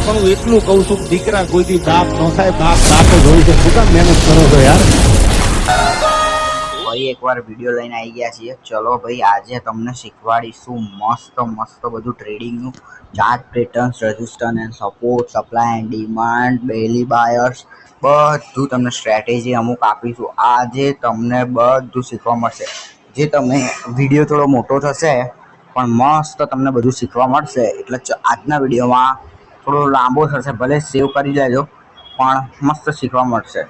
પણ હું એટલું કહું છું દીકરા કોઈથી બાપ ન થાય, બાપ બાપ જ હોય છે. શું કામ મહેનત કરો છો યાર? ફરી એકવાર વિડીયો લઈને આવી ગયા છીએ. ચલો ભાઈ, આજે તમને શીખવાડીશું મસ્ત મસ્ત બધું ટ્રેડિંગનું chart patterns, resistance and support, supply and demand, daily buyers, બધું તમને સ્ટ્રેટેજી અમુક આપીશું. આજે તમને બધું શીખવા મળશે. જે તમે વિડીયો થોડો મોટો થશે પણ મસ્ત તમને બધું શીખવા મળશે. એટલે આજના વિડીયોમાં થોડો લાંબો થશે, ભલે સેવ કરી લેજો પણ મસ્ત શીખવા મળશે.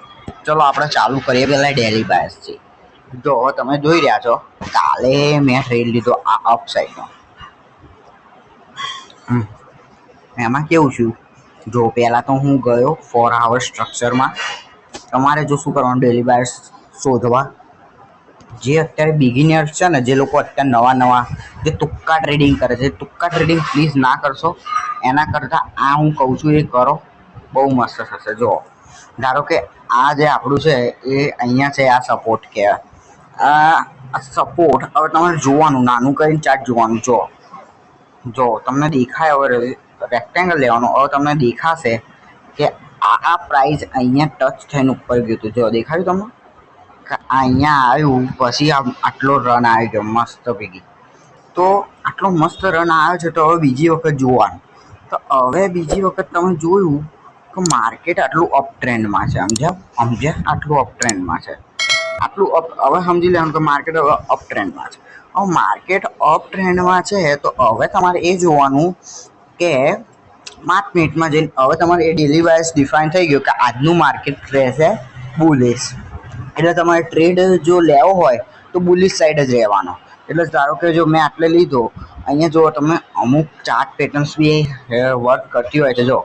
ચલો આપણે ચાલુ કરીએ પહેલાં ડેલી બાયર્સથી. જો તમે જોઈ રહ્યા છો, કાલે મેં ટ્રેડ લીધો આ અપ સાઈડનો. એમાં કેવું છું, જો પહેલાં તો હું ગયો 4 hour સ્ટ્રક્ચરમાં. તમારે જો શું કરવાનું, ડેલી બાયર્સ શોધવા. જે અત્યારે બિગિનર્સ છે ને, જે લોકો અત્યારે નવા નવા જે તુક્કા ટ્રેડિંગ કરે છે, તુક્કા ટ્રેડિંગ પ્લીઝ ના કરશો. એના કરતાં આ હું કહું છું એ કરો, બહુ મસ્ત થશે. જો ધારો કે આ જે આપણું છે એ અહીંયા છે, આ સપોર્ટ કહેવાય. આ સપોર્ટ હવે તમારે જોવાનું, નાનું કરીને ચાર્ટ જોવાનું. જો તમને દેખાય, હવે રેક્ટેંગલ લેવાનું. હવે તમને દેખાશે કે આ પ્રાઇસ અહીંયા ટચ થઈને ઉપર ગયું હતું. જો દેખાયું તમને? અહીંયા આવ્યું પછી આટલો રન આવી ગયો મસ્ત ભેગી. તો આટલો મસ્ત રન આવ્યો છે, તો હવે બીજી વખત જોવાનું. તો હવે બીજી વખત તમે જોયું કે માર્કેટ આટલું અપ ટ્રેન્ડમાં છે. સમજ્યા? આટલું અપ ટ્રેન્ડમાં છે. આટલું અપ, હવે સમજી લેવાનું કે માર્કેટ હવે અપ ટ્રેન્ડમાં છે. હવે માર્કેટ અપ ટ્રેન્ડમાં છે તો હવે તમારે એ જોવાનું કે 5 મિનિટમાં જઈને હવે તમારે એ ડેલી વાઇઝ ડિફાઇન થઈ ગયું કે આજનું માર્કેટ રહેશે બુલિશ. એટલે તમારે ટ્રેડ જો લેવો હોય તો બુલિશ સાઈડ જ રહેવાનો. એટલે ધારો કે જો મેં આટલે લીધો, અહીંયા જો તમે અમુક ચાર્ટ પેટર્ન્સ બી વર્ક કરતી હોય તો જો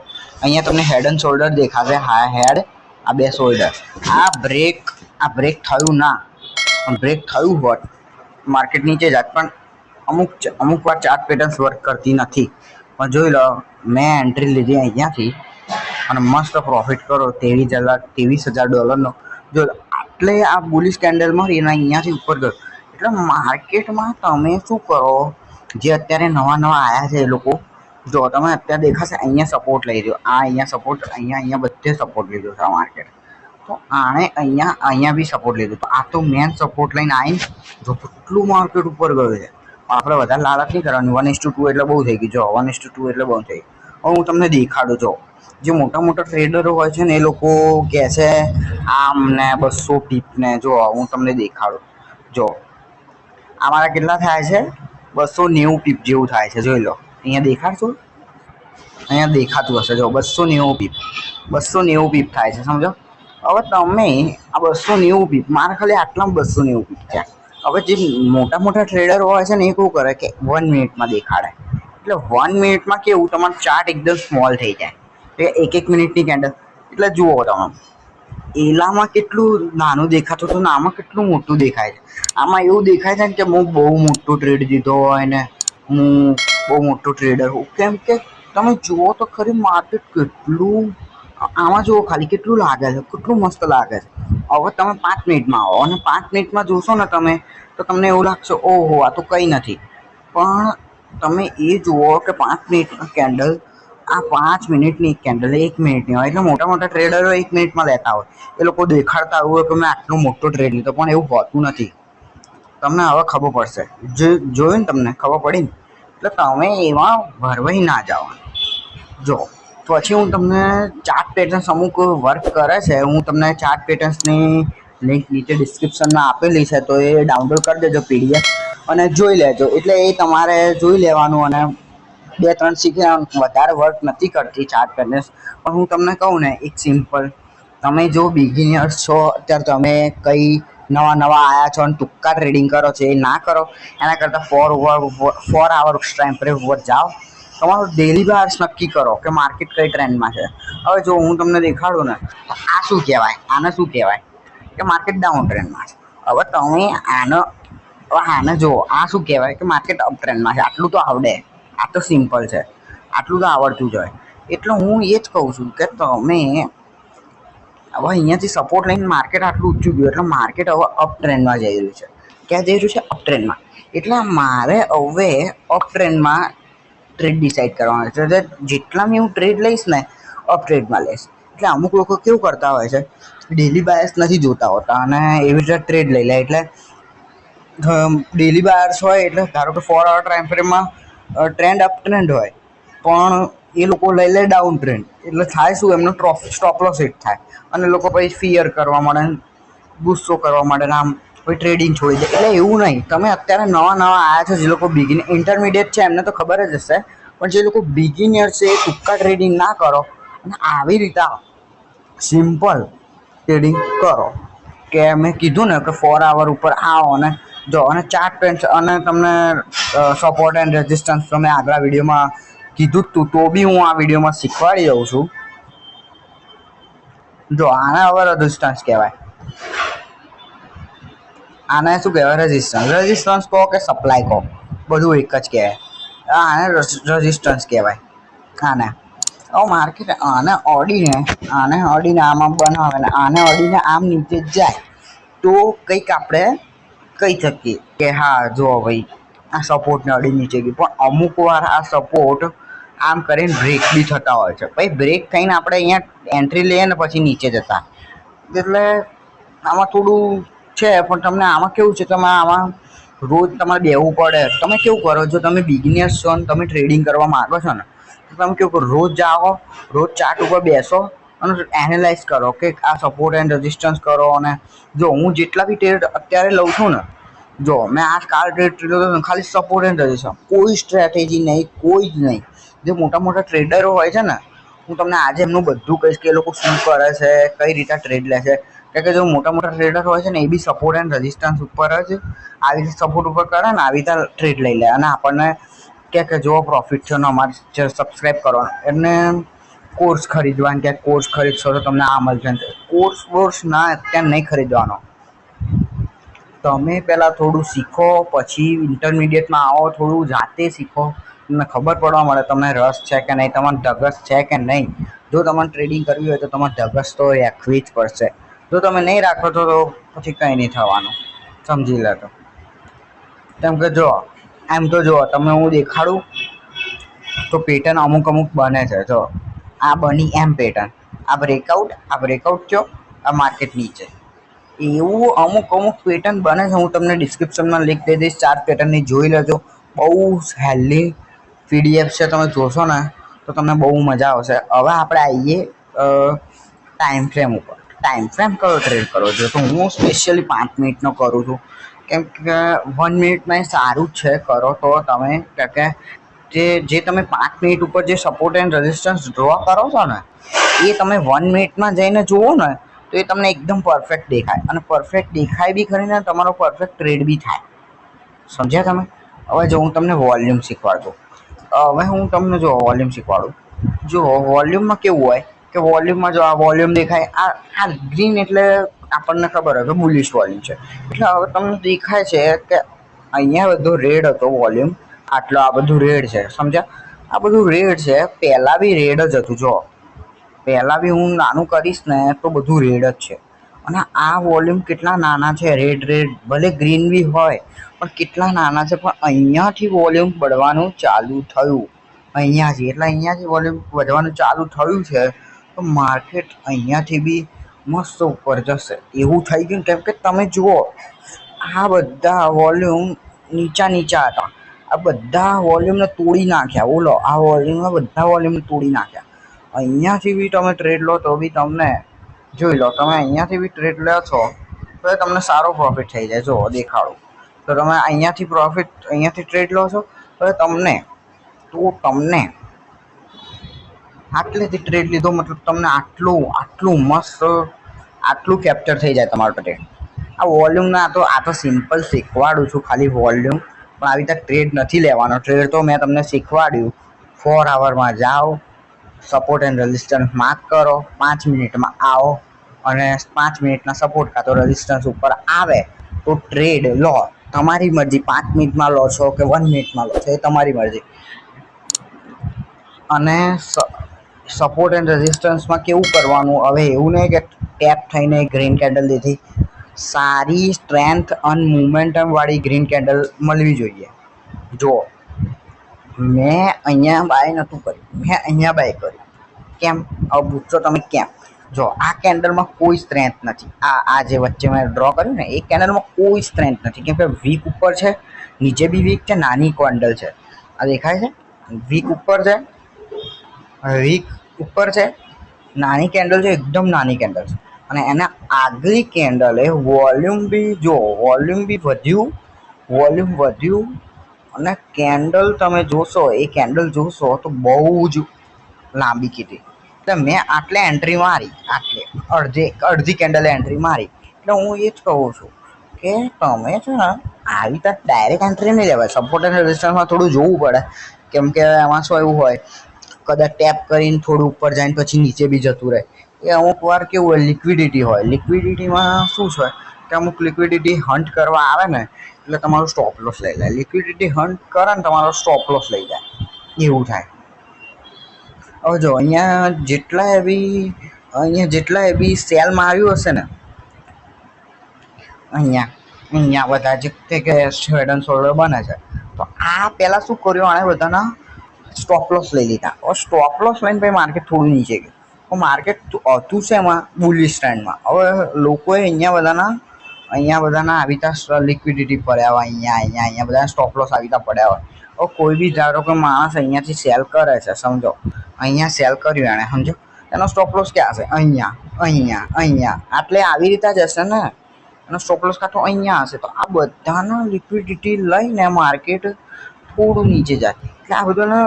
અહીંયા તમને હેડ એન્ડ શોલ્ડર દેખાશે. હા, હેડ, આ બે શોલ્ડર. આ બ્રેક થયું ના, પણ બ્રેક થયું હોત માર્કેટ નીચે જાત. પણ અમુક વાર ચાર્ટ પેટર્ન્સ વર્ક કરતી નથી. પણ જોઈ લો, મેં એન્ટ્રી લીધી અહીંયાથી અને મસ્ત પ્રોફિટ કરો $23,000. જો આટલે આ બુલિશ કેન્ડલ મારી અને અહીંયાથી ઉપર ગયો. એટલે માર્કેટમાં તમે શું કરો, જે અત્યારે નવા આવ્યા છે એ લોકો, જો તમે અત્યારે દેખાશે અહીંયા સપોર્ટ લઈ રહ્યો, આ અહીંયા સપોર્ટ, અહીંયા બધે સપોર્ટ લીધો છે આ માર્કેટ. તો આણે અહીંયા બી સપોર્ટ લીધું. તો આ તો મેન સપોર્ટ લઈને આવીને જો કેટલું માર્કેટ ઉપર ગયું છે. આપણે વધારે લાલચ નહીં કરવાની. 1:2 એટલે બહુ થઈ ગયું. જો 1:2 એટલે બહુ થઈ ગયું. હવે હું તમને દેખાડું. જો જે મોટા મોટા ટ્રેડરો હોય છે ને, એ લોકો કહે છે આમ ને 200 પીપ ને. જો હું તમને દેખાડું. જો અમારા કેટલા થાય છે? 290 પીપ જેવું થાય છે. જોઈ લો, અહીંયા દેખાડશું, અહીંયા દેખાતું હશે. જો 290 પીપ, 290 પીપ થાય છે. સમજો? હવે તમે આ 290 પીપ, મારે ખાલી આટલામાં 290 પીપ છે. હવે જે મોટા મોટા ટ્રેડર હોય છે ને, એ શું કરે કે 1 મિનિટમાં દેખાડે. એટલે 1 મિનિટમાં કેવું, તમારો ચાર્ટ એકદમ સ્મોલ થઈ જાય. એક મિનિટની કેન્ડલ. એટલે જુઓ તમે, એલામાં કેટલું નાનું દેખાતું હતું ને આમાં કેટલું મોટું દેખાય છે. આમાં એવું દેખાય છે ને કે હું બહુ મોટો ટ્રેડ દીધો હોય ને હું બહુ મોટો ટ્રેડર હોઉં. કેમ કે તમે જુઓ તો ખરી માર્કેટ કેટલું, આમાં જુઓ ખાલી કેટલું લાગે છે, કેટલું મસ્ત લાગે છે. હવે તમે 5 મિનિટમાં આવો અને 5 મિનિટમાં જોશો ને તમે, તો તમને એવું લાગશે ઓહો આ તો કંઈ નથી. પણ તમે એ જુઓ કે 5 મિનિટમાં કેન્ડલ, આ 5 મિનિટની કેન્ડલ 1 મિનિટની હોય. એટલે મોટા મોટા ટ્રેડરો 1 મિનિટમાં લેતા હોય. એ લોકો દેખાડતા હોય કે મેં આટલો મોટો ટ્રેડ લીધો, પણ એવું હોતું નથી. તમને હવે ખબર પડશે. જોયું ને, તમને ખબર પડી ને, એટલે તમે એમાં ભરવાઈ ના જાઓ. જો પછી હું તમને ચાર્ટ પેટર્ન્સ અમુક વર્ક કરે છે, હું તમને ચાર્ટ પેટર્ન્સની લિંક નીચે ડિસ્ક્રિપ્શનમાં આપેલી છે, તો એ ડાઉનલોડ કરી દેજો PDF અને જોઈ લેજો. એટલે એ તમારે જોઈ લેવાનું અને 2-3 શીખી લેવાનું. વધારે વર્ક નથી કરતી ચાર્ટ પેટર્ન્સ. પણ હું તમને કહું ને, એક સિમ્પલ, તમે જો બિગિનર્સ છો, અત્યારે તમે કંઈ નવા આવ્યા છો અને તુક્કા ટ્રેડિંગ કરો છો, એ ના કરો. એના કરતાં 4 hour ટાઈમ ફ્રેમ ઉપર જાઓ. તમારું ડેલી બાયર્સ નક્કી કરો કે માર્કેટ કઈ ટ્રેન્ડમાં છે. હવે જો હું તમને દેખાડું ને, તો આ શું કહેવાય, આને શું કહેવાય કે માર્કેટ ડાઉન ટ્રેન્ડમાં છે. હવે તમે આને જુઓ, આ શું કહેવાય કે માર્કેટ અપ ટ્રેન્ડમાં છે. આટલું તો આવડે, આ તો સિમ્પલ છે, આટલું તો આવડતું જ હોય. એટલે હું એ જ કહું છું કે તમે હવે અહીંયાથી સપોર્ટ લઈને માર્કેટ આટલું ઊંચું ગયું, એટલે માર્કેટ હવે અપ ટ્રેન્ડમાં જઈ રહ્યું છે. ક્યાં જઈ રહ્યું છે? અપ ટ્રેન્ડમાં. એટલે મારે હવે અપ ટ્રેન્ડમાં ટ્રેડ ડિસાઈડ કરવાનો છે. જેટલા હું ટ્રેડ લઈશ ને અપ ટ્રેડમાં લઈશ. એટલે અમુક લોકો કેવું કરતા હોય છે, ડેલી બાયર્સ નથી જોતા હોતા અને એવી રીતે ટ્રેડ લઈ લે. એટલે ડેલી બાયર્સ હોય એટલે ધારો કે 4 hour ટાઈમ ફ્રેમમાં ટ્રેન્ડ અપ ટ્રેન્ડ હોય, પણ એ લોકો લઈ લે ડાઉન ટ્રેન્ડ. એટલે થાય શું, એમનો સ્ટોપ લોસ હિટ થાય અને લોકો પછી ફિયર કરવા માંડે, ગુસ્સો કરવા માંડે ને આમ પછી ટ્રેડિંગ છોડી દે. એટલે એવું નહીં. તમે અત્યારે નવા આવ્યા છો, જે લોકો બિગિનર ઇન્ટરમીડિયેટ છે એમને તો ખબર જ હશે, પણ જે લોકો બિગિનર છે એ ટૂંકા ટ્રેડિંગ ના કરો અને આવી રીતે સિમ્પલ ટ્રેડિંગ કરો. કે મેં કીધું ને કે 4 hour ઉપર આવો અને જો અને ચાર્ટ પેન્સ અને તમને સપોર્ટ એન્ડ રેઝિસ્ટન્સ તમે આગલા વિડીયોમાં કીધું તું, તો બી હું આ વિડીયોમાં શીખવાડી દઉં છું. જો આને હવે રેઝિસ્ટન્સ કહેવાય. આને શું કહેવાય? રેઝિસ્ટન્સ કહો કે સપ્લાય કહો, બધું એક જ કહેવાય. આને રેઝિસ્ટન્સ કહેવાય. આને માર્કેટ આને અડીને આમાં બનાવે ને આને અડીને આમ નીચે જાય તો કંઈક આપણે કહી શકીએ કે હા જો ભાઈ આ સપોર્ટને અડી નીચે ગયું. પણ અમુક વાર આ સપોર્ટ આમ કરીને બ્રેક બી થતા હોય છે. પછી બ્રેક થઈને આપણે અહીંયા એન્ટ્રી લઈએ ને પછી નીચે જતા. એટલે આમાં થોડું છે, પણ તમને આમાં કેવું છે, તમે આમાં રોજ તમારે બેવું પડે. તમે કેવું કરો, જો તમે બિગિનર્સ છો ને તમે ટ્રેડિંગ કરવા માગો છો ને, તો તમે કેવું કરો, રોજ જાઓ, રોજ ચાર્ટ ઉપર બેસો અને એનાલાઇઝ કરો કે આ સપોર્ટ એન્ડ રેઝિસ્ટન્સ કરો. અને જો હું જેટલા બી ટ્રેડ અત્યારે લઉં છું ને, જો મેં આ કાર ટ્રેડ ખાલી સપોર્ટ એન્ડ રેઝિસ્ટન્સ, કોઈ સ્ટ્રેટેજી નહીં, કોઈ જ નહીં. જે મોટા ટ્રેડરો હોય છે ને, હું તમને આજે એમનું બધું કહીશ કે એ લોકો શું કરે છે, કઈ રીતે ટ્રેડ લે છે. કે જો મોટા ટ્રેડર હોય છે ને, એ બી સપોર્ટ એન્ડ રેઝિસ્ટન્સ ઉપર જ આવી રીતે સપોર્ટ ઉપર કરે ને આવી રીતે ટ્રેડ લઈ લે અને આપણને કે જો પ્રોફિટ છે ને અમારે સબસ્ક્રાઈબ કરવાનો. એમને કોર્સ ખરીદવાનો કે કોર્સ ખરીદશો તો તમને આ મળશે. કોર્સ ના અત્યારે નહીં ખરીદવાનો. તમે પહેલાં થોડું શીખો, પછી ઇન્ટરમીડિયેટમાં આવો, થોડું જાતે શીખો, તમને ખબર પડવા મળે તમને રસ છે કે નહીં, તમારે ધગસ છે કે નહીં. જો તમારે ટ્રેડિંગ કરવી હોય તો તમારે ધગસ તો રાખવી જ પડશે. જો તમે નહીં રાખો તો પછી કંઈ નહીં થવાનું, સમજી લેતો. કેમ કે જો એમ તો જો તમે હું દેખાડું તો પેટર્ન અમુક બને છે. જો આ બની એમ પેટર્ન, આ બ્રેકઆઉટ થયો, આ માર્કેટ નીચે. એવું અમુક પેટર્ન બને છે. હું તમને ડિસ્ક્રિપ્શનમાં લિંક દઈ દઈશ, 4 પેટર્નની જોઈ લેજો. બહુ હેલ્ધી PDF છે, તમે જોશો ને તો તમને બહુ મજા આવશે. હવે આપણે આવીએ ટાઈમ ફ્રેમ ઉપર. ટાઈમ ફ્રેમ કયો ટ્રેડ કરો છો? તો હું સ્પેશિયલી 5 મિનિટનો કરું છું. કેમ કે 1 મિનિટમાં સારું જ છે કરો તો તમે, કે જે તમે 5 મિનિટ ઉપર જે સપોર્ટ એન્ડ રેઝિસ્ટન્સ ડ્રો કરો છો ને, એ તમે 1 મિનિટમાં જઈને જુઓ ને તો એ તમને એકદમ પરફેક્ટ દેખાય. અને પરફેક્ટ દેખાય બી ખરીને તમારો પરફેક્ટ ટ્રેડ બી થાય. સમજ્યા તમે? હવે જો હું તમને વોલ્યુમ શીખવાડું. જો વોલ્યુમમાં કેવું હોય કે વોલ્યુમમાં જો આ વોલ્યુમ દેખાય, આ ગ્રીન એટલે આપણને ખબર હોય કે બુલિશ વોલ્યુમ છે. એટલે હવે તમને દેખાય છે કે અહીંયા બધો રેડ હતો વોલ્યુમ, આટલો આ બધું રેડ છે. સમજ્યા? આ બધું રેડ છે. પહેલાં બી રેડ જ હતું. જો પહેલાં બી હું નાનું કરીશ ને તો બધું રેડ જ છે. અને આ વોલ્યુમ કેટલા નાના છે, રેડ ભલે ગ્રીન બી હોય પણ કેટલા નાના છે. પણ અહીંયાથી વોલ્યુમ बढ़વાનું ચાલુ થયું, અહીંયાથી. એટલે અહીંયાથી વોલ્યુમ વધવાનું ચાલુ થયું છે તો માર્કેટ અહીંયાથી બી મસ્ત ઉપર જશે એવું થઈ ગયું. કેમ કે તમે જુઓ, આ બધા વોલ્યુમ નીચા હતા. આ બધા વોલ્યુમને તોડી નાખ્યા. બોલો, આ બધા વોલ્યુમને તોડી નાખ્યા. અહીંયાથી બી તમે ટ્રેડ લો તો બી તમને જોઈ લો, તમે અહીંયાથી બી ટ્રેડ લો છો તો તમને સારો પ્રોફિટ થઈ જાય. જો દેખાડો તો તમે અહીંયાથી ટ્રેડ લો છો તો તમને આટલેથી ટ્રેડ લીધો મતલબ તમને આટલું મસ્ત આટલું કેપ્ચર થઈ જાય તમારો ટ્રેડ. આ વોલ્યુમના આ તો સિમ્પલ શીખવાડું છું, ખાલી વોલ્યુમ. પણ આવી રીતે ટ્રેડ નથી લેવાનો. ટ્રેડ તો મેં તમને શીખવાડ્યું. 4 hourમાં જાઓ, સપોર્ટ એન્ડ રેઝિસ્ટન્સ માર્ક કરો, 5 મિનિટમાં આવો અને 5 મિનિટના સપોર્ટ કાં તો રેઝિસ્ટન્સ ઉપર આવે તો ટ્રેડ લો. તમારી મરજી, 5 મિનિટમાં લો છો કે 1 મિનિટમાં લો છો એ તમારી મરજી. અને સપોર્ટ એન્ડ રેઝિસ્ટન્સમાં કેવું કરવાનું, હવે એવું નહીં કે ટેપ થઈને ગ્રીન કેન્ડલ લીધી. સારી સ્ટ્રેન્થ અને મુમેન્ટમ વાળી ગ્રીન કેન્ડલ મળવી જોઈએ. જો મેં અહીંયા બાય નહોતું કર્યું, મેં અહીંયા બાય કર્યું. કેમ? હવે પૂછશો તમે કેમ? જો આ કેન્ડલમાં કોઈ સ્ટ્રેન્થ નથી. આ જે વચ્ચે મેં ડ્રો કર્યું ને એ કેન્ડલમાં કોઈ સ્ટ્રેન્થ નથી, કેમ કે વીક ઉપર છે, નીચે બી વીક છે, નાની કેન્ડલ છે. આ દેખાય છે? વીક ઉપર છે, વીક ઉપર છે, નાની કેન્ડલ છે, એકદમ નાની કેન્ડલ છે. અને એના આગલી કેન્ડલે વોલ્યુમ બી જો, વોલ્યુમ બી વધ્યું, વોલ્યુમ વધ્યું. અને કેન્ડલ તમે જોશો, એ કેન્ડલ જોશો તો બહુ જ લાંબી કીધી. એટલે મેં આટલે એન્ટ્રી મારી, આટલે અડધી કેન્ડલે એન્ટ્રી મારી. એટલે હું એ જ કહું છું કે તમે છે ને આવી રીતે ડાયરેક્ટ એન્ટ્રી નહીં લેવાય. સપોર્ટ એન્ડ રેઝિસ્ટન્સમાં થોડું જોવું પડે, કેમ કે એમાં શું એવું હોય, કદાચ ટેપ કરીને થોડું ઉપર જાય પછી નીચે બી જતું રહે. એ અમુક વાર કેવું હોય, લિક્વિડિટી હોય. લિક્વિડિટીમાં શું છે કે અમુક લિક્વિડિટી હન્ટ કરવા આવે ને એટલે તમારું સ્ટોપ લોસ લઈ જાય. લિક્વિડિટી હન્ટ કરે ને તમારો સ્ટોપ લોસ લઈ જાય, એવું થાય. હવે જો અહીંયા જેટલા એવી સેલમાં આવ્યું હશે ને, અહીંયા બધા જે કે હેડ એન્ડ શોલ્ડર બને છે, તો આ પહેલાં શું કર્યું, આણે બધાના સ્ટોપ લોસ લઈ લીધા. હવે સ્ટોપ લોસ લઈને પછી માર્કેટ થોડું નીચે ગયું. તો માર્કેટ હતું છે એમાં બુલિશ ટ્રેન્ડમાં. હવે લોકોએ અહીંયા બધાના આવી રીતે લિક્વિડિટી પડ્યા હોય, અહીંયા બધા સ્ટોપ લોસ આવી રીતે પડ્યા હોય. હવે કોઈ બી ધારો કે માણસ અહીંયાથી સેલ કરે છે, સમજો અહીંયા સેલ કર્યું એણે, સમજો એનો સ્ટોપ લોસ ક્યાં હશે? અહીંયા આટલે આવી રીતે જ હશે ને એનો સ્ટોપ લોસ. કાં તો અહીંયા હશે. તો આ બધાના લિક્વિડિટી લઈને માર્કેટ થોડું નીચે જાય. એટલે આ બધાને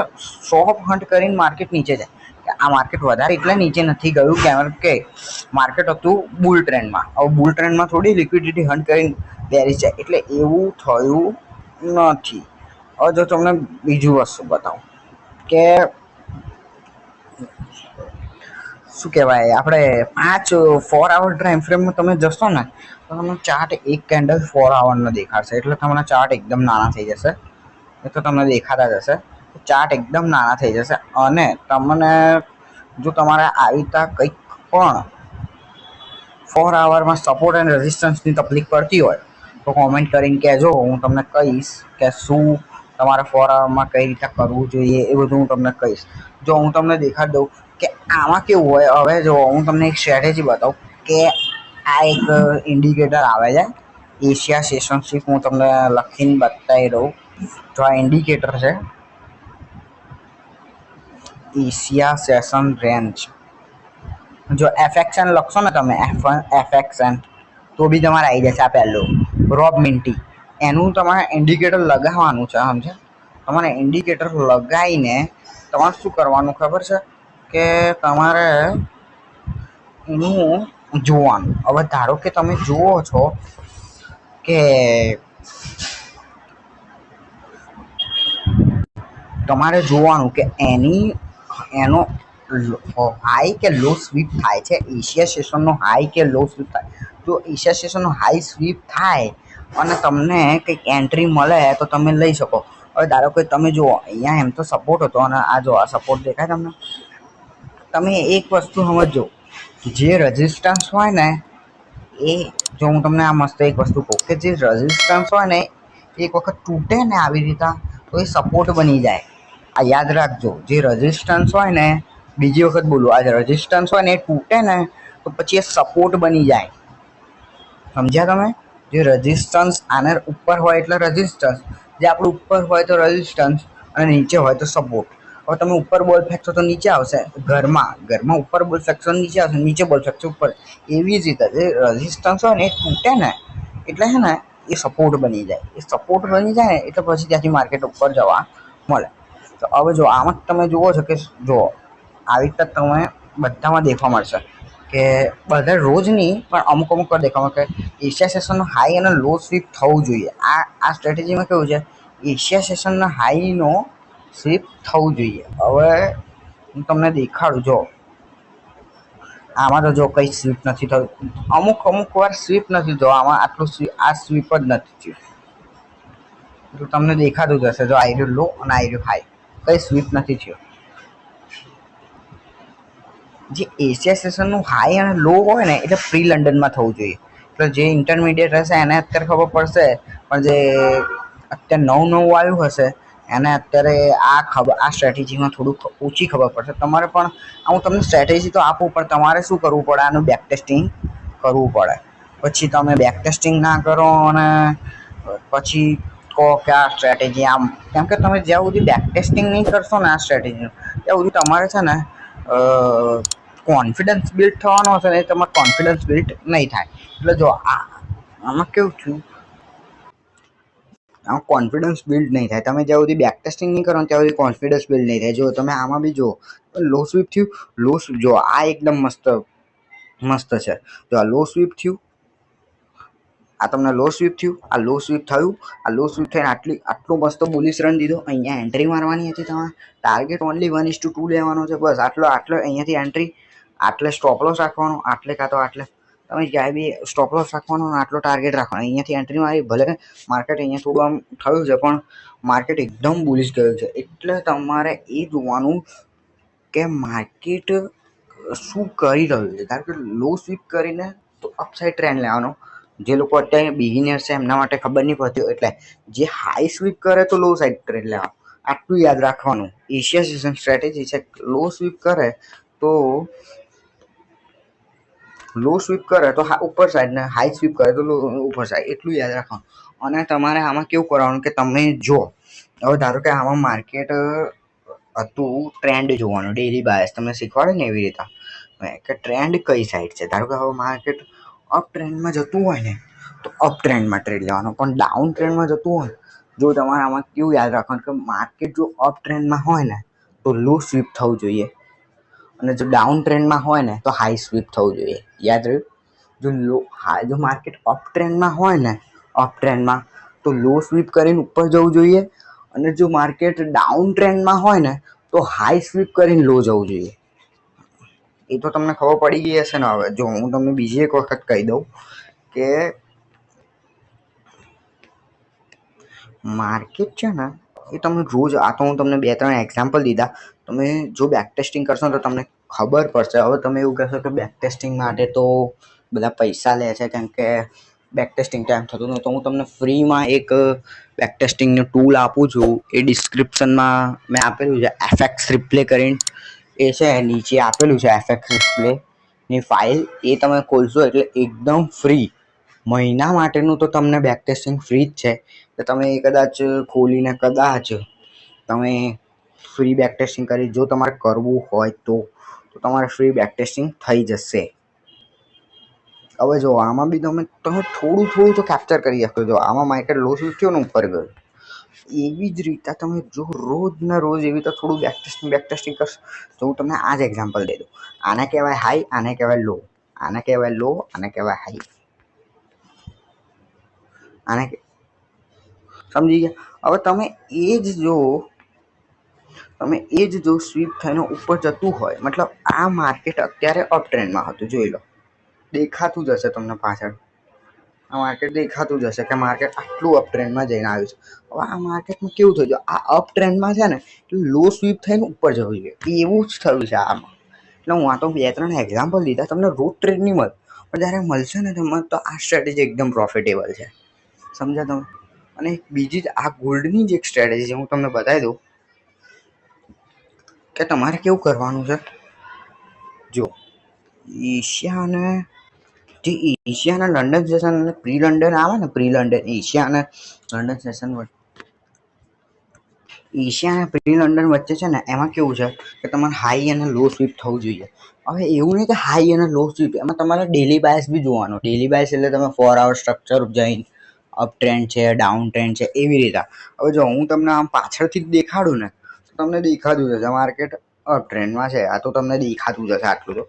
શોપ હન્ટ કરીને માર્કેટ નીચે જાય. આ માર્કેટ વધારે એટલે નીચે નથી ગયું, કેમ કે માર્કેટ હતું બુલ ટ્રેન્ડમાં. હવે બુલ ટ્રેન્ડમાં થોડી લિક્વિડિટી હન્ટ કરીને બેરી જાય, એટલે એવું થયું નથી. હવે જો તમને બીજું વસ્તુ બતાવું કે શું કહેવાય, આપણે 4 આવર ટાઈમ ફ્રેમમાં તમે જશો ને તો તમને ચાર્ટ એક કેન્ડલ 4 આવરનો દેખાશે. એટલે તમને ચાર્ટ એકદમ નાના થઈ જશે. એ તો તમને દેખાતા જ હશે. ચાર્ટ એકદમ નાના થઈ જશે. અને તમને જો તમારે આવી રીતે કંઈક પણ 4 આવરમાં સપોર્ટ એન્ડ રેઝિસ્ટન્સની તકલીફ પડતી હોય તો કોમેન્ટ કરીને કહેજો. હું તમને કહીશ કે શું તમારે 4 આવરમાં કઈ રીતે કરવું જોઈએ, એ બધું હું તમને કહીશ. જો હું તમને દેખાડી દઉં કે આમાં કેવું હોય. હવે જો હું તમને એક સ્ટ્રેટેજી બતાવું કે આ એક ઇન્ડિકેટર આવે છે, એશિયા સેશન શિફ્ટ. હું તમને લખીને બતાવી દઉં. જો આ ઇન્ડિકેટર છે, એશિયા સેશન રેન્જ. જો એફએક્સએન લખશો ને તમે, એફએક્સએન, તો બી તમારે આવી જશે. આ પહેલું રોબ મિન્ટી, એનું તમારે ઇન્ડિકેટર લગાવવાનું છે, સમજે? તમારે ઇન્ડિકેટર લગાવીને તમારે શું કરવાનું ખબર છે કે તમારે એનું જોવાનું. હવે ધારો કે તમે જુઓ છો કે તમારે જોવાનું કે એનો હાઈ કે લો સ્વીપ થાય છે. એશિયા સેશનનો હાઈ કે લો સ્વીપ થાય. જો એશિયા સેશનનો હાઈ સ્વીપ થાય અને તમને કંઈક એન્ટ્રી મળે તો તમે લઈ શકો. હવે ધારો કે તમે જુઓ અહીંયા એમ તો સપોર્ટ હતો, અને આ જો આ સપોર્ટ દેખાય તમને. તમે એક વસ્તુ સમજો, જે રેઝિસ્ટન્સ હોય ને એ, જો હું તમને આ મસ્ત એક વસ્તુ કહું કે જે રેઝિસ્ટન્સ હોય ને એક વખત તૂટે ને આવી રીતે તો એ સપોર્ટ બની જાય. આ યાદ રાખજો, જે રેઝિસ્ટન્સ હોય ને, બીજી વખત બોલું, આ રેઝિસ્ટન્સ હોય ને એ તૂટે ને તો પછી એ સપોર્ટ બની જાય. સમજ્યા તમે? જે રેઝિસ્ટન્સ આને ઉપર હોય એટલે રેઝિસ્ટન્સ, જે આપણું ઉપર હોય તો રેઝિસ્ટન્સ, અને નીચે હોય તો સપોર્ટ. હવે તમે ઉપર બોલ ફેંકશો તો નીચે આવશે. ઘરમાં ઉપર બોલ ફેંકશો નીચે આવશે, નીચે બોલ ફેંકશો ઉપર. એવી જ રીતે જે રેઝિસ્ટન્સ હોય ને એ તૂટે ને એટલે છે ને એ સપોર્ટ બની જાય. એ સપોર્ટ બની જાય ને એટલે પછી ત્યાંથી માર્કેટ ઉપર જવા મળે. તો હવે જો આમાં તમે જુઓ છો કે જો આવી રીતે તમે બધામાં દેખવા મળશે કે બધા રોજ નહીં પણ અમુક વાર દેખવા મળે કે એશિયા સેશનનો હાઈ અને લો સ્વીપ થવું જોઈએ. આ સ્ટ્રેટેજીમાં કેવું છે, એશિયા સેશનના હાઈનો સ્વીપ થવું જોઈએ. હવે હું તમને દેખાડું. જો આમાં તો જો કંઈ સ્વીપ નથી થયું. અમુક વાર સ્વીપ નથી થયું. આમાં આટલું આ સ્વીપ જ નથી થયું. તો તમને દેખાતું જ હશે. જો આઈડિયો લો અને આઈડિયો હાઈ, કંઈ સ્વીપ નથી થયો. જે એશિયા સેશનનું હાઈ અને લો હોય ને એટલે પ્રી લંડનમાં થવું જોઈએ. એટલે જે ઇન્ટરમીડિયેટ હશે એને અત્યારે ખબર પડશે, પણ જે અત્યારે નવું આવ્યું હશે એને અત્યારે આ સ્ટ્રેટેજીમાં થોડુંક ઓછી ખબર પડશે. તમારે પણ હું તમને સ્ટ્રેટેજી તો આપું, પણ તમારે શું કરવું પડે, આનું બેક ટેસ્ટિંગ કરવું પડે. પછી તમે બેક ટેસ્ટિંગ ના કરો અને પછી કહો કે આ સ્ટ્રેટેજી આમ, કેમ કે તમે જ્યાં સુધી બેક ટેસ્ટિંગ નહીં કરશો ને આ સ્ટ્રેટેજીનું, ત્યાં સુધી તમારે છે ને કોન્ફિડન્સ બિલ્ડ થવાનો હશે ને, તમારે કોન્ફિડન્સ બિલ્ડ નહીં થાય. એટલે જો આમાં કેવું થયું, આમાં કોન્ફિડન્સ બિલ્ડ નહીં થાય. તમે જ્યાં સુધી બેક ટેસ્ટિંગ નહીં કરો ત્યાં સુધી કોન્ફિડન્સ બિલ્ડ નહીં થાય. જો તમે આમાં બી જો લો સ્વીપ થયું, જો આ એકદમ મસ્ત છે. જો આ લો સ્વીપ થયું, આ તમને લો સ્વીપ થયું, આ લો સ્વીપ થયું, આ લો સ્વીપ થઈને આટલો મસ્ત બુલિશ રન દીધો. અહીંયા એન્ટ્રી મારવાની હતી. તમારે ટાર્ગેટ ઓનલી 1:2 લેવાનો છે, બસ આટલો અહીંયાથી એન્ટ્રી, આટલે સ્ટોપ લોસ રાખવાનો, આટલે કાં તો આટલે તમે ક્યાંય બી સ્ટોપ લોસ રાખવાનો અને આટલો ટાર્ગેટ રાખવાનો. અહીંયાથી એન્ટ્રી મારી, ભલે માર્કેટ અહીંયા થોડું આમ થયું છે પણ માર્કેટ એકદમ બુલિશ ગયું છે. એટલે તમારે એ જોવાનું કે માર્કેટ શું કરી રહ્યું છે. કારણ કે લો સ્વીપ કરીને તો અપસાઇડ ટ્રેન્ડ લેવાનો. જે લોકો અત્યારે બિગિનર છે એમના માટે ખબર નહીં પડતી, એટલે જે હાઈ સ્વીપ કરે તો લો સાઈડ ટ્રેન્ડ લેવાનો. આટલું યાદ રાખવાનું. એશિયા સેશન સ્ટ્રેટેજી છે. લો સ્વીપ કરે તો ઉપર સાઈડ ને હાઈ સ્વીપ કરે તો ઉપર સાઈડ, એટલું યાદ રાખવાનું. અને તમારે આમાં કેવું કરવાનું કે તમે જો હવે ધારો કે આમાં માર્કેટ હતું, ટ્રેન્ડ જોવાનું, ડેલી બાયસ તમને શીખવાડે ને એવી રીતે કે ટ્રેન્ડ કઈ સાઈડ છે. ધારો કે હવે માર્કેટ અપ ટ્રેન્ડમાં જતું હોય ને તો અપ ટ્રેન્ડમાં ટ્રેડ લેવાનો, પણ ડાઉન ટ્રેન્ડમાં જતું હોય, જો તમારે આમાં કેવું યાદ રાખવાનું કે માર્કેટ જો અપ ટ્રેન્ડમાં હોય ને તો લો સ્વીપ થવું જોઈએ, અને જો ડાઉન ટ્રેન્ડમાં હોય ને તો હાઈ સ્વીપ થવું જોઈએ. યાદ રહ્યું? જો માર્કેટ અપ ટ્રેન્ડમાં હોય ને, અપ ટ્રેન્ડમાં તો લો સ્વીપ કરીને ઉપર જવું જોઈએ, અને જો માર્કેટ ડાઉન ટ્રેન્ડમાં હોય ને તો હાઈ સ્વીપ કરીને લો જવું જોઈએ. એ તો તમને ખબર પડી ગઈ હશે ને. હવે જો હું તમને બીજી એક વખત કહી દઉં કે માર્કેટ છે ને એ તમે રોજ, આ તો હું તમને 2-3 એક્ઝામ્પલ દીધા, તમે જો બેક ટેસ્ટિંગ કરશો તો તમને ખબર પડશે. હવે તમે એવું કહેશો કે બેક ટેસ્ટિંગ માટે તો બધા પૈસા લે છે, કેમ કે બેક ટેસ્ટિંગ ટાઈમ થતું નથી, તો હું તમને ફ્રીમાં એક બેક ટેસ્ટિંગનું ટૂલ આપું છું. એ ડિસ્ક્રિપ્શનમાં મેં આપેલું છે, એફએક્સ રિપ્લે કરીને એ છે, નીચે આપેલું છે એફએક્સ રિપ્લેની ફાઇલ. એ તમે ખોલશો એટલે એકદમ ફ્રી, મહિના માટેનું તો તમને બેક ટેસ્ટિંગ ફ્રી જ છે. કે તમે એ કદાચ ખોલીને કદાચ તમે ફ્રી બેક ટેસ્ટિંગ કરી, જો તમારે કરવું હોય તો તમારે ફ્રી બેક ટેસ્ટિંગ થઈ જશે. હવે જો આમાં બી તમે થોડું તો કેપ્ચર કરી શકો. જો આમાં માર્કેટ લો સ્વીપ થયો ને ઉપર ગયું, એવી જ રીતે તમે જો રોજ ને રોજ એવી રીતે થોડું બેક ટેસ્ટિંગ કરશો તો હું તમને આ જ એક્ઝામ્પલ દઈ દઉં. આને કહેવાય હાઈ, આને કહેવાય લો, આને કહેવાય લો, આને કહેવાય હાઈ. આને સમજી ગયા? હવે તમે એ જ જો સ્વીપ થઈને ઉપર જતું હોય, મતલબ આ માર્કેટ અત્યારે અપ ટ્રેન્ડમાં હતું, જોઈ લો, દેખાતું જ હશે તમને પાછળ. આ માર્કેટ દેખાતું જ હશે કે માર્કેટ આટલું અપ ટ્રેન્ડમાં જઈને આવ્યું છે. હવે આ માર્કેટમાં કેવું થયું છે, આ અપ ટ્રેન્ડમાં છે ને લો સ્વીપ થઈને ઉપર જવું જોઈએ, એવું જ થયું છે આમાં. એટલે હું આ તો 2-3 એક્ઝામ્પલ દીધા. તમને રોજ ટ્રેડ નહીં મળે, પણ જ્યારે મળશે ને તમને તો આ સ્ટ્રેટેજી એકદમ પ્રોફિટેબલ છે. સમજ્યા તમે? અને બીજી જ આ ગોલ્ડની જ એક સ્ટ્રેટેજી હું તમને બતાવી દઉં કે તમારે કેવું કરવાનું છે. જો એશિયાના લંડન સેશન અને પ્રી લંડન આવે ને, પ્રી લંડન એશિયા અને લંડન સેશન, એશિયા અને પ્રી લંડન વચ્ચે છે ને, એમાં કેવું છે કે તમારે હાઈ અને લો સ્વીપ થવું જોઈએ. હવે એવું નહીં કે હાઈ અને લો સ્વીપ, એમાં તમારે ડેલી બાયસ બી જોવાનો. ડેલી બાયસ એટલે તમે 4 hour સ્ટ્રક્ચર જઈને અપ ટ્રેન્ડ છે, ડાઉન ટ્રેન્ડ છે, એવી રીતે. હવે જો હું તમને આમ પાછળથી જ દેખાડું ને તો તમને દેખાતું જશે માર્કેટ અપ ટ્રેન્ડમાં છે. આ તો તમને દેખાતું જશે આટલું તો.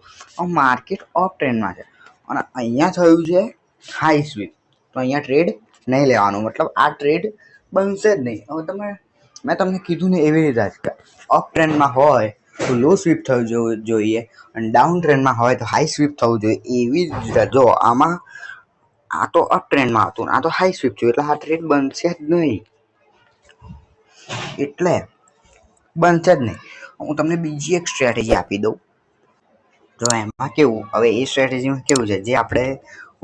માર્કેટ અપ ટ્રેન્ડમાં છે અને અહીંયા થયું છે હાઈ સ્વીપ, તો અહીંયા ટ્રેડ નહીં લેવાનો. મતલબ આ ટ્રેડ બનશે જ નહીં. હવે મેં તમને કીધું ને એવી રીતે જ, અપ ટ્રેન્ડમાં હોય તો લો સ્વીપ થવું જોઈએ, અને ડાઉન ટ્રેન્ડમાં હોય તો હાઈ સ્વીપ થવું જોઈએ. એવી જ રીતે જો આમાં આ તો અપ ટ્રેન્ડમાં હતું, આ તો હાઈ સ્વીપ થયું, એટલે આ ટ્રેડ બનશે જ નહીં. હું તમને બીજી એક સ્ટ્રેટેજી આપી દઉં. જો એમાં કેવું, હવે એ સ્ટ્રેટેજીમાં કેવું છે, જે આપણે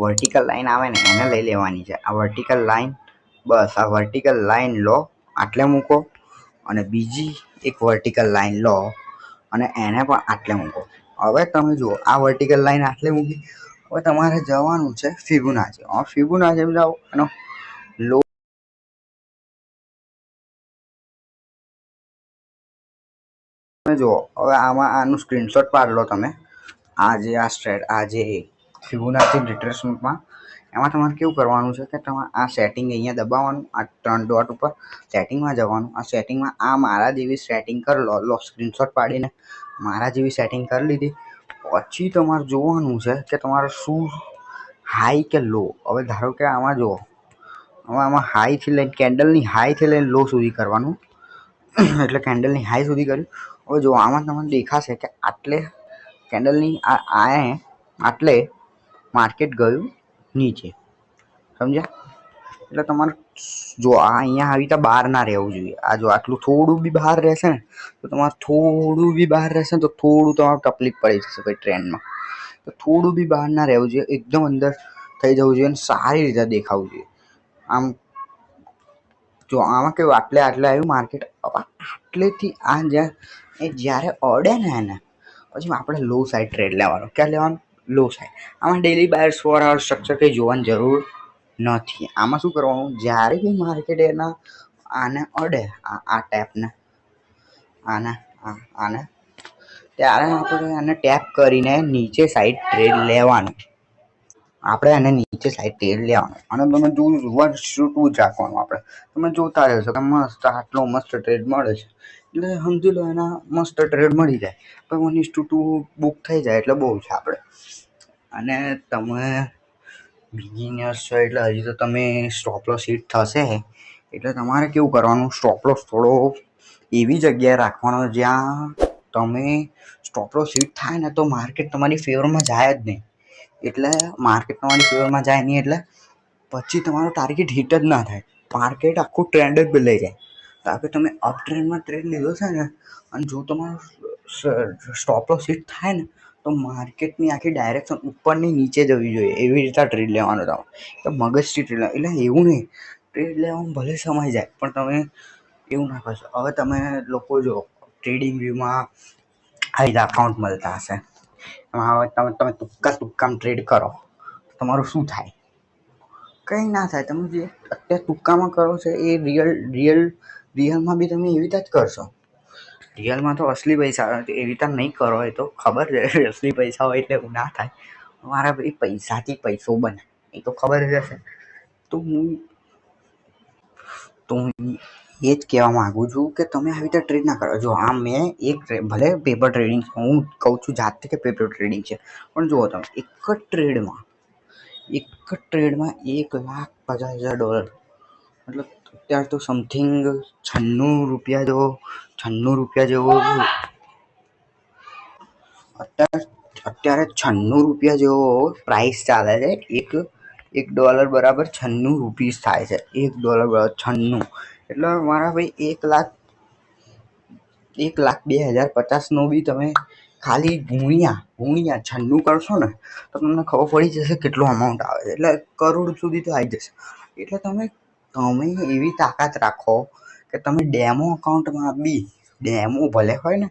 વર્ટિકલ લાઈન આવે ને એને લઈ લેવાની છે. આ વર્ટિકલ લાઈન, બસ આ વર્ટિકલ લાઈન લો, આટલે મૂકો, અને બીજી એક વર્ટિકલ લાઈન લો અને એને પણ આટલે મૂકો. હવે તમે જુઓ આ વર્ટિકલ લાઈન આટલે મૂકી. હવે તમારે જવાનું છે ફિબોનાચી. ફિબોનાચી જાઓ એનો લો જુઓ. હવે આનું સ્ક્રીનશોટ પાડ લો તમે. આ જે ફિબોનાચી રિટ્રેસમેન્ટમાં એમાં તમારે કેવું કરવાનું છે કે તમારે આ સેટિંગ અહીંયા દબાવવાનું, આ 3 ડોટ ઉપર સેટિંગમાં જવાનું. આ સેટિંગમાં આ મારા જેવી સેટિંગ કરી લો સ્ક્રીનશોટ પાડીને મારા જેવી સેટિંગ કરી લીધી. પછી તમારે જોવાનું છે કે તમારે શું હાઈ કે લો. હવે ધારો કે આમાં જુઓ, હવે આમાં હાઈથી લઈને કેન્ડલની હાઈથી લઈને લો સુધી કરવાનું. એટલે કેન્ડલની હાઈ સુધી કર્યું. હવે જો આમાં તમને દેખાશે કે આટલે કેન્ડલની આટલે માર્કેટ ગયું નીચે, સમજ્યા? એટલે તમારે જો આ અહીંયા આવી રીતે બહાર ના રહેવું જોઈએ. આ જો આટલું થોડું બી બહાર રહેશે ને તો તમારે થોડું બી બહાર રહેશે ને તો થોડું તમારે તકલીફ પડી જશે ભાઈ ટ્રેન્ડમાં. તો થોડું બી બહાર ના રહેવું જોઈએ, એકદમ અંદર થઈ જવું જોઈએ અને સારી રીતે દેખાવું જોઈએ. આમ જો આમાં કેવું આટલે આવ્યું માર્કેટ, આટલેથી આ જ્યારે અડે ને એને પછી આપણે લો સાઈડ ટ્રેડ લેવાનો. ક્યાં લેવાનું? લો સાઈડ. આમાં ડેલી બાયર્સ 4 hour સ્ટ્રક્ચર કંઈ જોવાની જરૂર નથી. આમાં શું કરવાનું, જ્યારે બી માર્કેટ એના આને અડે, આ ટેપને આને ત્યારે આપણે આને ટેપ કરીને નીચે સાઈડ ટ્રેડ લેવાનું. આપણે આને નીચે સાઈડ ટ્રેડ લેવાનું અને તમે જોવાનું જ રાખવાનું. આપણે તમે જોતા રહેશો કે મસ્ત આટલો મસ્ત ટ્રેડ મળે છે એટલે સમજી લો એના મસ્ત ટ્રેડ મળી જાય. પણ 1:2 બુક થઈ જાય એટલે બહુ છે આપણે. અને તમે બિગિનર્સ છો એટલે હજી તો તમે સ્ટોપ લોસ હિટ થશે એટલે તમારે કેવું કરવાનું, સ્ટોપ લોસ થોડો એવી જગ્યાએ રાખવાનો જ્યાં તમે સ્ટોપ લોસ હિટ થાય ને તો માર્કેટ તમારી ફેવરમાં જાય જ નહીં. એટલે માર્કેટ તમારી ફેવરમાં જાય નહીં એટલે પછી તમારો ટાર્ગેટ હિટ જ ના થાય. માર્કેટ આખું ટ્રેન્ડ જ બદલાઈ જાય. કારણ કે તમે અપ ટ્રેન્ડમાં ટ્રેડ લીધો છે ને અને જો તમારો સ્ટોપ લોસ હિટ થાય ને તો માર્કેટની આખી ડાયરેક્શન ઉપરની નીચે જવી જોઈએ. એવી રીતે ટ્રેડ લેવાનો તમારે. તો મગજથી ટ્રેડ લેવાનો. એટલે એવું નહીં, ટ્રેડ લેવામાં ભલે સમય જાય પણ તમે એવું ના કરશો. હવે તમે લોકો જો ટ્રેડિંગ વ્યૂમાં આવી રીતે અકાઉન્ટ મળતા હશે, એમાં હવે તમે તુક્કામાં ટ્રેડ કરો તમારું શું થાય? કંઈ ના થાય. તમે જે અત્યારે તુક્કામાં કરો છો એ રિયલમાં બી તમે એવી રીતે જ કરશો. રિયલમાં તો અસલી પૈસા એવી રીતે નહીં કરો. એ તો ખબર છે અસલી પૈસા હોય એટલે એવું ના થાય. મારા ભાઈ પૈસાથી પૈસો બને એ તો ખબર જ હશે. તો હું એ જ કહેવા માગું છું કે તમે આવી રીતે ટ્રેડ ના કરો. જો આમ મેં ભલે પેપર ટ્રેડિંગ, હું કહું છું જાતે કે પેપર ટ્રેડિંગ છે, પણ જુઓ તમે એક જ ટ્રેડમાં $1,50,000 મતલબ અત્યારે તો સમથિંગ 96 રૂપિયા જેવો અત્યારે 96 રૂપિયા જેવો પ્રાઇસ ચાલે છે. એક ડોલર બરાબર 96 રૂપીસ થાય છે. $1 બરાબર 96. એટલે મારા ભાઈ 1,02,050 નો બી તમે ખાલી ગુણ્યા 96 કરશો ને તો તમને ખબર પડી જશે કેટલું અમાઉન્ટ આવે છે. એટલે કરોડ સુધી તો આવી જશે. એટલે તમે એવી તાકાત રાખો કે તમે ડેમો અકાઉન્ટમાં બી ડેમો ભલે હોય ને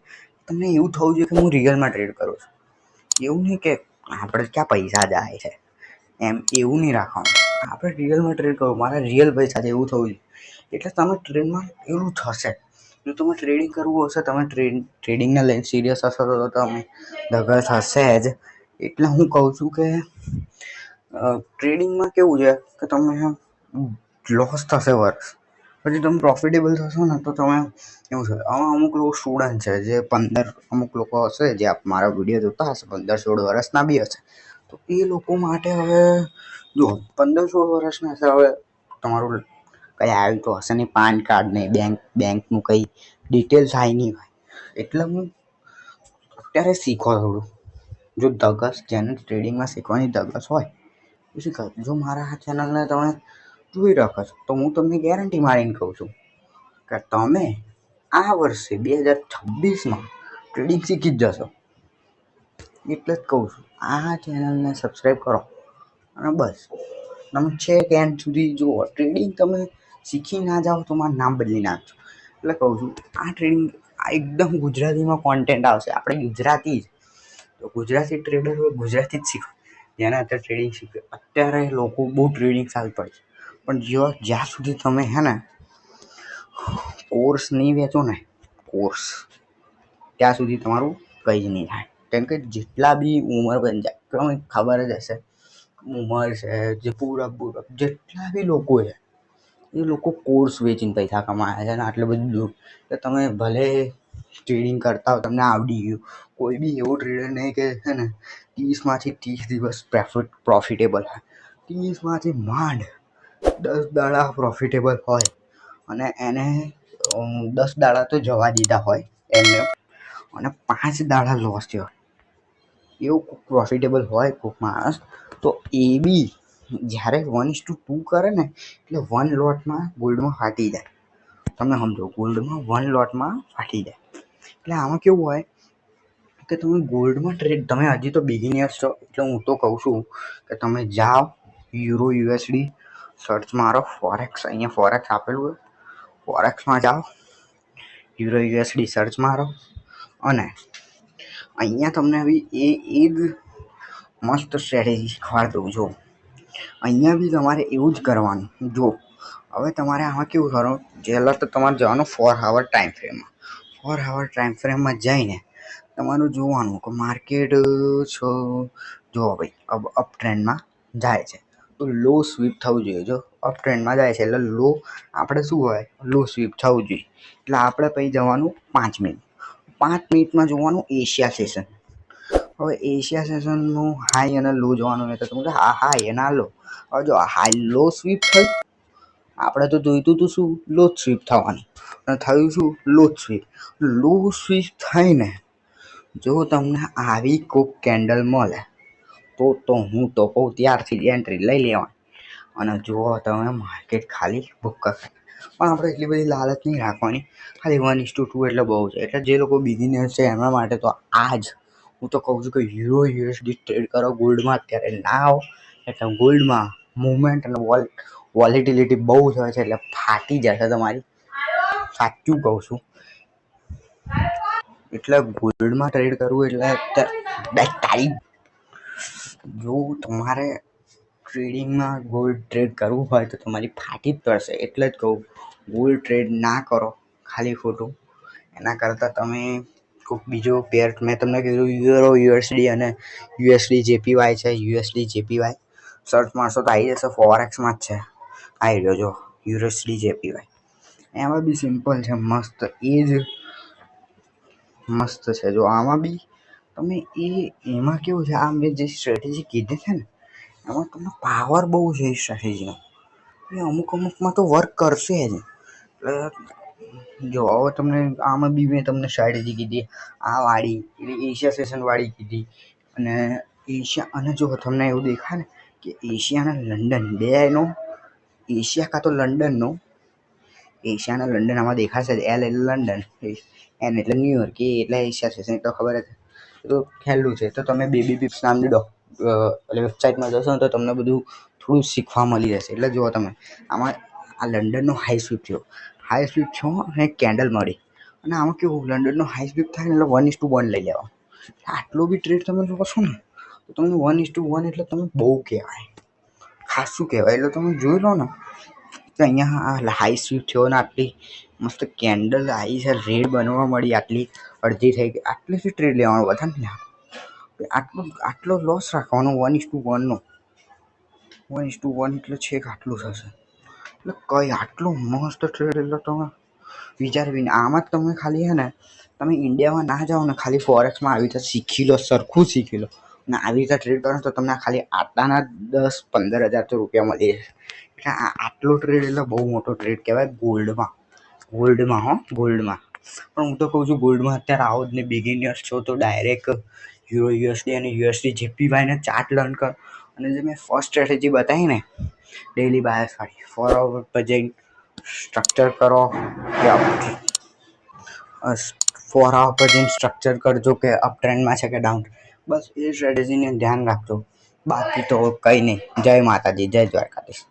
તમને એવું થવું જોઈએ કે હું રિયલમાં ટ્રેડ કરું છું. એવું નહીં કે આપણે ક્યાં પૈસા જાય છે એમ એવું નહીં રાખવાનું. આપણે રિયલમાં ટ્રેડ કરવું, મારા રિયલ પૈસા છે એવું થવું જોઈએ. એટલે તમે ટ્રેડમાં એવું થશે. જો તમે ટ્રેડિંગ કરવું હશે, તમે ટ્રેડિંગને લઈને સિરિયસ હશો તો તમે દગલ થશે જ. એટલે હું કહું છું કે ટ્રેડિંગમાં કેવું છે કે તમે લોસ થશે વર્ષ પછી તમે પ્રોફિટેબલ થશો ને તો તમે એવું છે. અમુક લોકો સ્ટુડન્ટ છે જે અમુક લોકો હશે જે મારા વિડીયો જોતા હશે 15-16 વર્ષના બી હશે. તો એ લોકો માટે હવે જો 15-16 વર્ષના હશે, હવે તમારું કંઈ આવ્યું તો હશે નહીં, પાન કાર્ડ નહીં, બેંકનું કંઈ ડિટેલ્સ આવી નહીં હોય. એટલે હું અત્યારે શીખો થોડું. જો ધગસ જેને ટ્રેડિંગમાં શીખવાની ધગસ હોય તો શીખો. જો મારા આ ચેનલને તમે જોઈ રાખો છો તો હું તમને ગેરંટી મારીને કહું છું કે તમે આ વર્ષે 2026માં ટ્રેડિંગ શીખી જ જશો. એટલે જ કહું છું આ ચેનલને સબસ્ક્રાઈબ કરો અને બસ તમે છે કે એન્ડ સુધી જુઓ. ટ્રેડિંગ તમે શીખી ના જાઓ તો મારું નામ બદલી નાખજો. એટલે કહું છું આ ટ્રેડિંગ આ એકદમ ગુજરાતીમાં કોન્ટેન્ટ આવશે. આપણે ગુજરાતી જ તો ગુજરાતી ટ્રેડર હોય ગુજરાતી જ શીખો. જેને અત્યારે ટ્રેડિંગ શીખવે અત્યારે લોકો બહુ ટ્રેડિંગ સારી પડે છે, પણ જ્યાં સુધી તમે હે ને કોર્સ નહીં વેચો ને કોર્સ, ત્યાં સુધી તમારું કંઈ જ નહીં થાય. કેમ કે જેટલા બી ઉંમર બની જાય તમને ખબર જ હશે, ઉંમર છે જે પૂરબ જેટલા બી લોકો છે એ લોકો કોર્સ વેચીને પૈસા કમાયા છે. અને આટલું બધું દૂર કે તમે ભલે ટ્રેડિંગ કરતા હો, તમને આવડી ગયું, કોઈ બી એવું ટ્રેડર નહીં કે છે ને 30 દિવસ પ્રોફિટેબલ હોય. 30 માંડ 10 દાડા પ્રોફિટેબલ હોય અને એને 10 દાડા તો જવા દીધા હોય એમને, અને 5 દાડા લોસ થયો એવું કોઈક પ્રોફિટેબલ હોય કોઈક માણસ, તો એ બી જ્યારે 1:2 કરે ને એટલે 1 લોટમાં ગોલ્ડમાં ફાટી જાય. તમે સમજો, ગોલ્ડમાં 1 લોટમાં ફાટી જાય. એટલે આમાં કેવું હોય કે તમે ગોલ્ડમાં ટ્રેડ, તમે હજી તો બિગિનર્સ છો, એટલે હું તો કહું છું કે તમે જાઓ યુરો યુએસડી સર્ચ મારો, ફોરેક્સ અહીંયા ફોરેક્સ આપેલું હોય, ફોરેક્સમાં જાઓ, યુરો યુએસડી સર્ચ મારો, અને અહીંયા તમને બી એ જ મસ્ત સ્ટ્રેટેજી શીખવાડી દઉં છું. અહીંયા બી તમારે એવું જ કરવાનું. જો હવે તમારે આમાં કેવું કરો, પહેલાં તો તમારે જવાનું 4 hour ટાઈમ ફ્રેમમાં. 4 hour ટાઈમ ફ્રેમમાં જઈને તમારું જોવાનું કે માર્કેટ છો જો ભાઈ અપ ટ્રેન્ડમાં જાય છે તો લો સ્વીપ થવું જોઈએ. જો અપ ટ્રેન્ડમાં જાય છે એટલે લો આપણે શું હોય, લો સ્વીપ થવું જોઈએ. એટલે આપણે પછી જવાનું 5 મિનિટ. 5 મિનિટમાં જોવાનું એશિયા સેશન. હવે એશિયા સેશનનું હાઈ અને લો જોવાનું નહીં તો તમે હા હાઈ અને લો. હવે જો હાઈ લો સ્વીપ થઈ, આપણે તો જોઈતું હતું શું, લો સ્વીપ થવાની, અને થયું શું, લો સ્વીપ. લો સ્વીપ થઈને જો તમને આવી કોઈક કેન્ડલ મળે તો હું તો કહું ત્યારથી જ એન્ટ્રી લઈ લેવાની. અને જુઓ તમે માર્કેટ ખાલી બુક કરે. પણ આપણે એટલી બધી લાલચ નહીં રાખવાની, ખાલી 1:2 એટલે બહુ છે. એટલે જે લોકો બિગિનર્સ છે એમના માટે તો આ જ હું તો કહું છું કે યુરો યુએસડી ટ્રેડ કરો. ગોલ્ડમાં અત્યારે ના આવો, એટલે ગોલ્ડમાં મુવમેન્ટ અને વોલેટિલિટી બહુ જ હોય છે, એટલે ફાટી જશે તમારી, સાચું કહું છું. એટલે ગોલ્ડમાં ટ્રેડ કરવું એટલે બેસ્ટ ટાઈમ. જો તમારે ટ્રેડિંગમાં ગોલ્ડ ટ્રેડ કરવું હોય તો તમારી ફાટી જ પડશે. એટલે જ કહું ગોલ્ડ ટ્રેડ ના કરો ખાલી ખોટું. એના કરતાં તમે કોઈક બીજો પેર, મેં તમને કીધું યુરો યુએસડી અને યુએસડી જેપીવાય છે, યુએસડી જેપીવાય સર્ચ મારશો તો આવી જશે, ફોરેક્સમાં જ છે. આવી રહ્યો જો યુએસડી જેપીવાય, એમાં બી સિમ્પલ છે, મસ્ત એ જ મસ્ત છે. જો આમાં બી તમે એમાં કેવું છે, આ મેં જે સ્ટ્રેટેજી કીધી છે ને એમાં તમને પાવર બહુ છે એ સ્ટ્રેટેજીનો. એ અમુકમાં તો વર્ક કરશે જ. જો હવે તમને આમાં બી મેં તમને સ્ટ્રેટેજી કીધી આ વાળી, એટલે એશિયા સેશન વાળી કીધી. અને એશિયા, અને જો તમને એવું દેખાય ને કે એશિયા અને લંડન બેનો, એશિયા કાં તો લંડનનો, એશિયા અને લંડન આમાં દેખાશે જ. એલ એટલે લંડન, એન એટલે ન્યુયોર્ક, એ એટલે એશિયા સેશન, તો ખબર જ તો ખેલું છે. તો તમે બેબી પિપ્સ નામની વેબસાઇટમાં જશો ને તો તમને બધું થોડું શીખવા મળી જશે. એટલે જુઓ તમે આમાં આ લંડનનો હાઈ સ્વીપ થયો, હાઈ સ્વીપ થયો અને કેન્ડલ મળી. અને આમાં કેવું, લંડનનો હાઈ સ્વીપ થાય ને એટલે 1:1 લઈ લેવા. આટલો બી ટ્રેડ તમે જોશો ને તો તમને 1:1 એટલે તમે બહુ કહેવાય, ખાસું કહેવાય. એટલે તમે જોઈ લો ને કે અહીંયા આ હાઈ સ્વીપ થયો ને આટલી મસ્ત કેન્ડલ આવી છે, રેડ બનવા મળી, આટલી અડધી થઈ ગઈ, આટલેથી ટ્રેડ લેવાનો, બધા ને આટલો લોસ રાખવાનો 1:1 1:1 એટલે છેક આટલું થશે. એટલે કઈ આટલો મસ્ત ટ્રેડ, એટલે તમે વિચારવી. આમાં જ તમે ખાલી હે ને તમે ઇન્ડિયામાં ના જાઓ ને, ખાલી ફોરેક્સમાં આવી રીતે શીખી લો, સરખું શીખી લો અને આવી રીતે ટ્રેડ કરો તો તમને ખાલી આટલાના 10-15 હજાર તો રૂપિયા મળી જશે. એટલે આટલો ટ્રેડ એટલે બહુ મોટો ટ્રેડ કહેવાય ગોલ્ડમાં. ગોલ્ડમાં પણ હું તો કહું છું ગોલ્ડમાં અત્યારે આવો જ ને, બિગિનર્સ છો તો ડાયરેક્ટ યુરો યુએસડી અને યુએસડી જેપીવાયને ચાર્ટ લર્ન કરો. અને જે મેં ફર્સ્ટ સ્ટ્રેટેજી બતાવી ને ડેલી બાયસ વાળી, 4 hour પર જઈને સ્ટ્રક્ચર કરો કે 4 hour પર જઈને સ્ટ્રક્ચર કરજો કે અપ ટ્રેન્ડમાં છે કે ડાઉન, બસ એ સ્ટ્રેટેજીને ધ્યાન રાખજો. બાકી તો કંઈ નહીં. જય માતાજી, જય દ્વારકાધીશ.